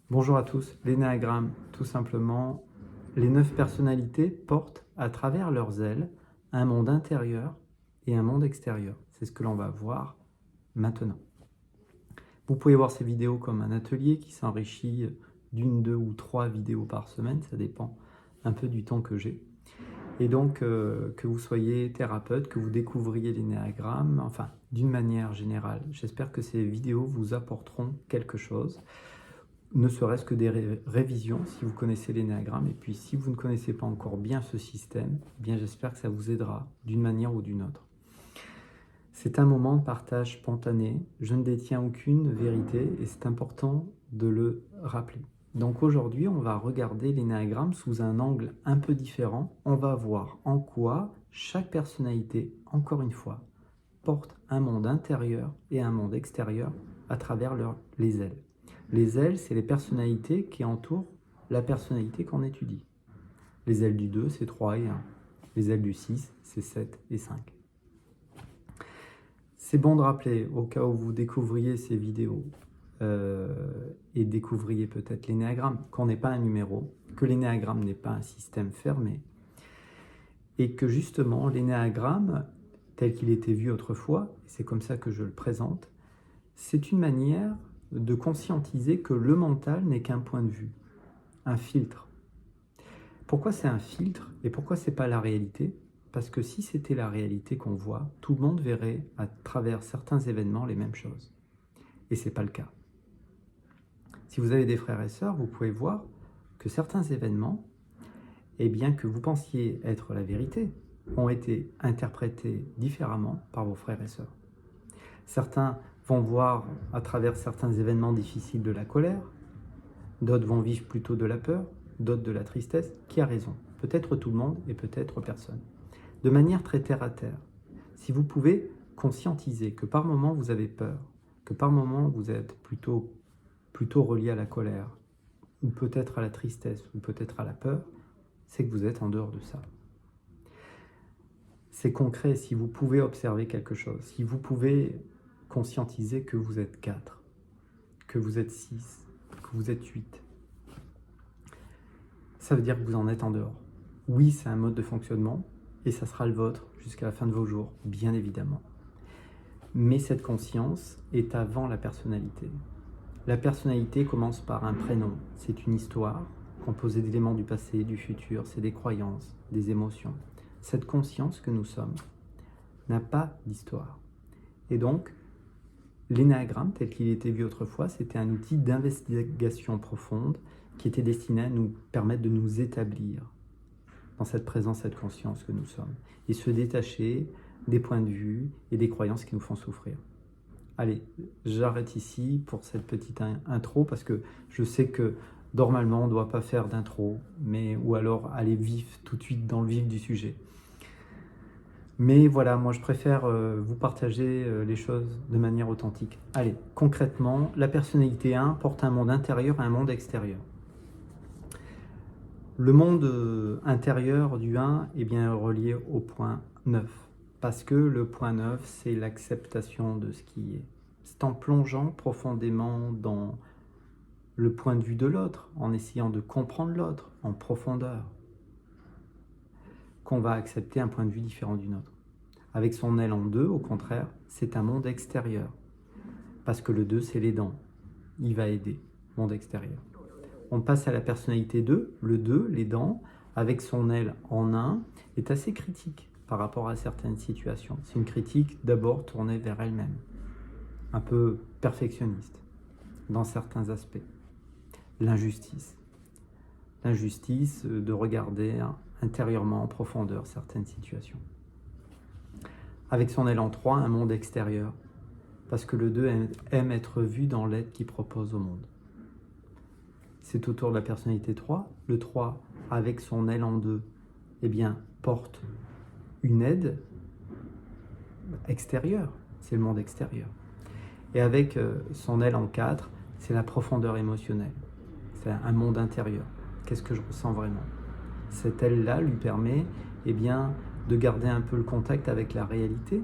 Bonjour à tous, l'énéagramme, tout simplement, les 9 personnalités portent à travers leurs ailes un monde intérieur et un monde extérieur. C'est ce que l'on va voir maintenant. Vous pouvez voir ces vidéos comme un atelier qui s'enrichit d'une, deux ou trois vidéos par semaine, ça dépend un peu du temps que j'ai. Et donc, que vous soyez thérapeute, que vous découvriez l'énéagramme, enfin, d'une manière générale, j'espère que ces vidéos vous apporteront quelque chose. Ne serait-ce que des révisions si vous connaissez l'énéagramme. Et puis si vous ne connaissez pas encore bien ce système, eh bien j'espère que ça vous aidera d'une manière ou d'une autre. C'est un moment de partage spontané. Je ne détiens aucune vérité et c'est important de le rappeler. Donc aujourd'hui, on va regarder l'énéagramme sous un angle un peu différent. On va voir en quoi chaque personnalité, encore une fois, porte un monde intérieur et un monde extérieur à travers les ailes. Les ailes, c'est les personnalités qui entourent la personnalité qu'on étudie. Les ailes du 2, c'est 3 et 1. Les ailes du 6, c'est 7 et 5. C'est bon de rappeler, au cas où vous découvriez ces vidéos et découvriez peut-être l'énéagramme, qu'on n'est pas un numéro, que l'énéagramme n'est pas un système fermé, et que justement l'énéagramme, tel qu'il était vu autrefois, et c'est comme ça que je le présente, c'est une manière de conscientiser que le mental n'est qu'un point de vue, un filtre. Pourquoi c'est un filtre et pourquoi c'est pas la réalité? Parce que si c'était la réalité qu'on voit, tout le monde verrait à travers certains événements les mêmes choses. Et c'est pas le cas. Si vous avez des frères et sœurs, vous pouvez voir que certains événements, eh bien que vous pensiez être la vérité, ont été interprétés différemment par vos frères et sœurs. Certains vont voir à travers certains événements difficiles de la colère, d'autres vont vivre plutôt de la peur, d'autres de la tristesse. Qui a raison? Peut-être tout le monde et peut-être personne. De manière très terre à terre, si vous pouvez conscientiser que par moment vous avez peur, que par moment vous êtes plutôt relié à la colère, ou peut-être à la tristesse, ou peut-être à la peur, c'est que vous êtes en dehors de ça. C'est concret si vous pouvez observer quelque chose, si vous pouvez conscientiser que vous êtes 4, que vous êtes 6, que vous êtes 8. Ça veut dire que vous en êtes en dehors. Oui, c'est un mode de fonctionnement, et ça sera le vôtre jusqu'à la fin de vos jours, bien évidemment. Mais cette conscience est avant la personnalité. La personnalité commence par un prénom. C'est une histoire composée d'éléments du passé, du futur, c'est des croyances, des émotions. Cette conscience que nous sommes n'a pas d'histoire. Et donc, l'énéagramme, tel qu'il était vu autrefois, c'était un outil d'investigation profonde qui était destiné à nous permettre de nous établir dans cette présence, cette conscience que nous sommes, et se détacher des points de vue et des croyances qui nous font souffrir. Allez, j'arrête ici pour cette petite intro, parce que je sais que normalement on ne doit pas faire d'intro, ou alors aller vif, tout de suite dans le vif du sujet. Mais voilà, moi je préfère vous partager les choses de manière authentique. Allez, concrètement, la personnalité 1 porte un monde intérieur et un monde extérieur. Le monde intérieur du 1 est bien relié au point 9, parce que le point 9, c'est l'acceptation de ce qui est. C'est en plongeant profondément dans le point de vue de l'autre, en essayant de comprendre l'autre en profondeur, qu'on va accepter un point de vue différent du nôtre. Avec son aile en 2, au contraire, c'est un monde extérieur, parce que le 2, c'est les dents. Il va aider, monde extérieur. On passe à la personnalité 2. Le 2, les dents, avec son aile en 1, est assez critique par rapport à certaines situations. C'est une critique d'abord tournée vers elle-même, un peu perfectionniste dans certains aspects. L'injustice. L'injustice de regarder intérieurement, en profondeur, certaines situations. Avec son aile en 3, un monde extérieur, parce que le 2 aime être vu dans l'aide qu'il propose au monde. C'est autour de la personnalité 3. Le 3, avec son aile en 2, eh bien, porte une aide extérieure. C'est le monde extérieur. Et avec son aile en 4, c'est la profondeur émotionnelle. C'est un monde intérieur. Qu'est-ce que je ressens vraiment? Cette aile-là lui permet eh bien, de garder un peu le contact avec la réalité,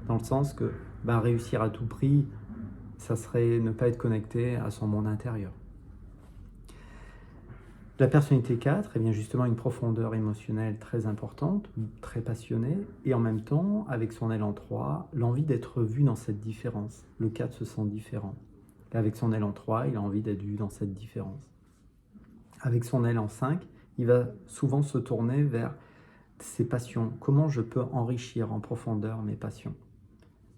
dans le sens que réussir à tout prix, ça serait ne pas être connecté à son monde intérieur. La personnalité 4, eh bien justement une profondeur émotionnelle très importante, très passionnée, et en même temps, avec son élan 3, l'envie d'être vu dans cette différence. Le 4 se sent différent. Avec son élan 3, il a envie d'être vu dans cette différence. Avec son élan 5, il va souvent se tourner vers ses passions. Comment je peux enrichir en profondeur mes passions?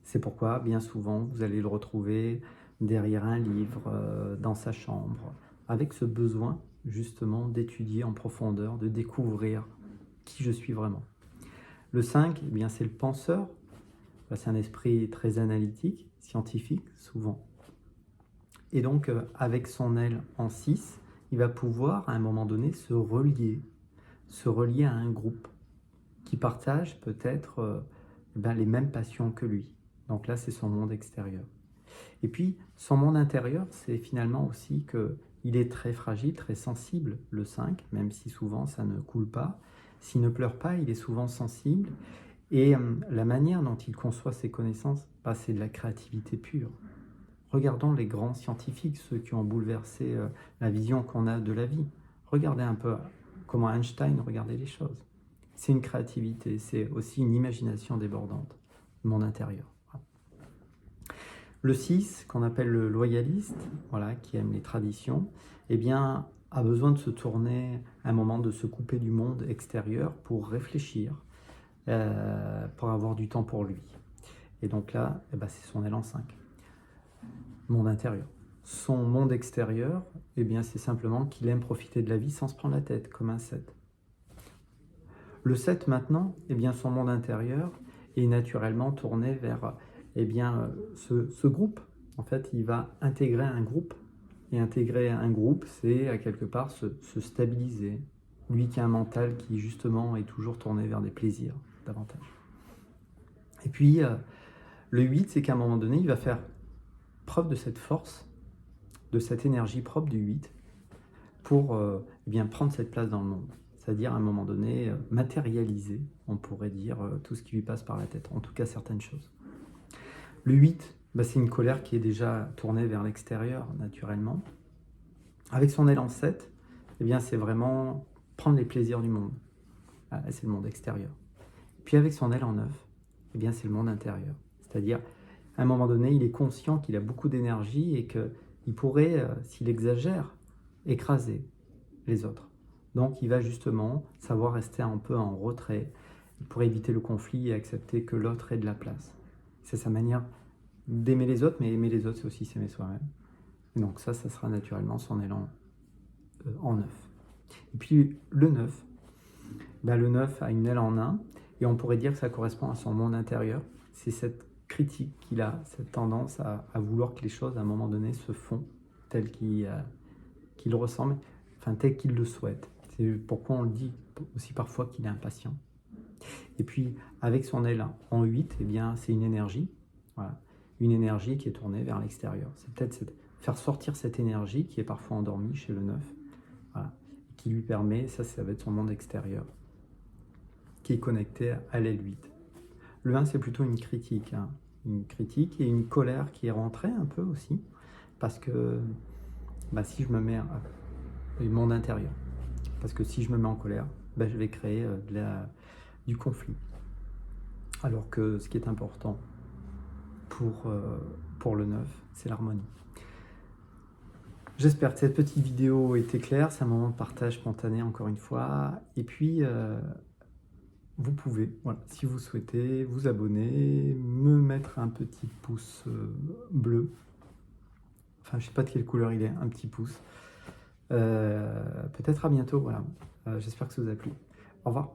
C'est pourquoi, bien souvent, vous allez le retrouver derrière un livre, dans sa chambre, avec ce besoin, justement, d'étudier en profondeur, de découvrir qui je suis vraiment. Le 5, eh bien, c'est le penseur. C'est un esprit très analytique, scientifique, souvent. Et donc, avec son aile en 6, il va pouvoir, à un moment donné, se relier à un groupe qui partage peut-être les mêmes passions que lui. Donc là, c'est son monde extérieur. Et puis, son monde intérieur, c'est finalement aussi qu'il est très fragile, très sensible, le 5, même si souvent ça ne coule pas. S'il ne pleure pas, il est souvent sensible. Et la manière dont il conçoit ses connaissances, c'est de la créativité pure. Regardons les grands scientifiques, ceux qui ont bouleversé la vision qu'on a de la vie. Regardez un peu comment Einstein regardait les choses. C'est une créativité, c'est aussi une imagination débordante, mon intérieur. Voilà. Le 6, qu'on appelle le loyaliste, voilà, qui aime les traditions, eh bien, a besoin de se tourner à un moment, de se couper du monde extérieur pour réfléchir, pour avoir du temps pour lui. Et donc là, c'est son élan 5. Monde intérieur. Son monde extérieur, eh bien, c'est simplement qu'il aime profiter de la vie sans se prendre la tête, comme un 7. Le 7 maintenant, eh bien, son monde intérieur est naturellement tourné vers ce groupe. En fait, il va intégrer un groupe. Et intégrer un groupe, c'est à quelque part se stabiliser. Lui qui a un mental qui justement est toujours tourné vers des plaisirs davantage. Et puis, le 8, c'est qu'à un moment donné, il va faire preuve de cette force, de cette énergie propre du 8 pour prendre cette place dans le monde. C'est-à-dire à un moment donné matérialiser, on pourrait dire, tout ce qui lui passe par la tête, en tout cas certaines choses. Le 8, c'est une colère qui est déjà tournée vers l'extérieur, naturellement. Avec son élan 7, c'est vraiment prendre les plaisirs du monde. C'est le monde extérieur. Puis avec son élan 9, c'est le monde intérieur. C'est-à-dire, à un moment donné, il est conscient qu'il a beaucoup d'énergie et qu'il pourrait, s'il exagère, écraser les autres. Donc il va justement savoir rester un peu en retrait pour éviter le conflit et accepter que l'autre ait de la place. C'est sa manière d'aimer les autres, mais aimer les autres, c'est aussi s'aimer soi-même. Et donc ça sera naturellement son élan en 9. Et puis le 9, le 9 a une aile en 1, et on pourrait dire que ça correspond à son monde intérieur. C'est cette critique qu'il a, cette tendance à vouloir que les choses, à un moment donné, se font telles qu'il ressemble, tel qu'il le souhaite. C'est pourquoi on le dit aussi parfois qu'il est impatient. Et puis, avec son aile en 8, c'est une énergie, voilà, une énergie qui est tournée vers l'extérieur. C'est peut-être faire sortir cette énergie qui est parfois endormie chez le 9, voilà, qui lui permet, ça va être son monde extérieur, qui est connecté à l'aile 8. Le 1, c'est plutôt une critique et une colère qui est rentrée un peu aussi, parce que si je me mets le monde intérieur, parce que si je me mets en colère, je vais créer du conflit. Alors que ce qui est important pour le 9, c'est l'harmonie. J'espère que cette petite vidéo était claire, c'est un moment de partage spontané encore une fois, et puis vous pouvez, voilà, si vous souhaitez, vous abonner, me mettre un petit pouce bleu, je ne sais pas de quelle couleur il est, un petit pouce. Peut-être à bientôt, voilà. J'espère que ça vous a plu. Au revoir.